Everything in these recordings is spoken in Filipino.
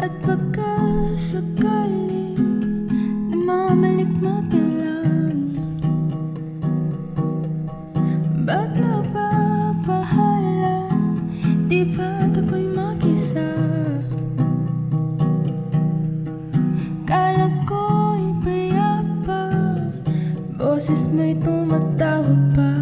At pagkasakaling namamalikmata lang, ba't napapahala? Di ba't ako'y mag-isa? Kala ko'y payapa, boses mo'y tumatawag pa.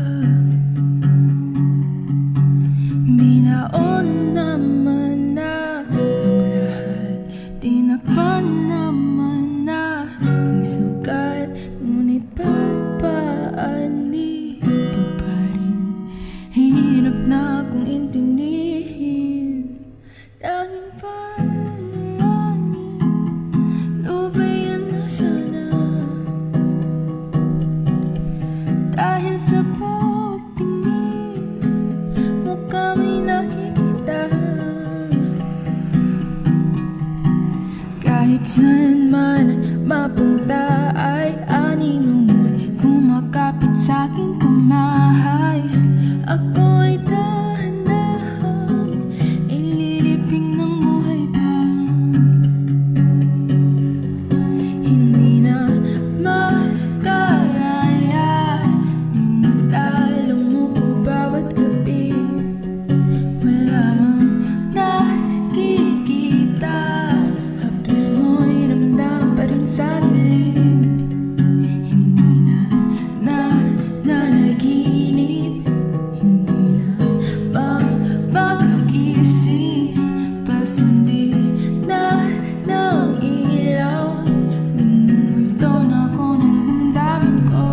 Binaon naman na ang lahat, tinakpan naman na ang sugat, ngunit ba't paandito pa rin? Hirap na akong intindihin. Tanging panalangin, lubayan na sana, dahil sa pagtingin mo kami nakikita. Kahit saan man mapunta ay anino mo'y kumakapit sa'king kamay. Ako'y dahan-dahang ililibing ng buhay pa. Hindi na makalaya, tinatalo mo ko bawat gabi. Wala mang nakikita, hapis mo'y ramdam pa rin sa dilim. Hindi na nanaginip, hindi na mapagkising, pasindi na ng ilaw. Multo na ako ng damdamin ko,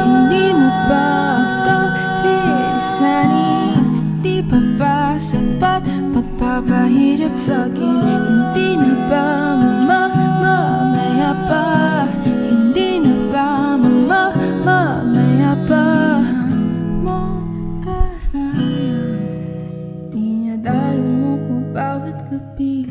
Hindi mo ba ako lilisanin? Di pa ba sapat pagpapahirap sa'kin? Hindi na ba mamamaya pa? Hindi na ba mamamaya pa? Mo kalaya, dinadalo mo ko bawat gabi.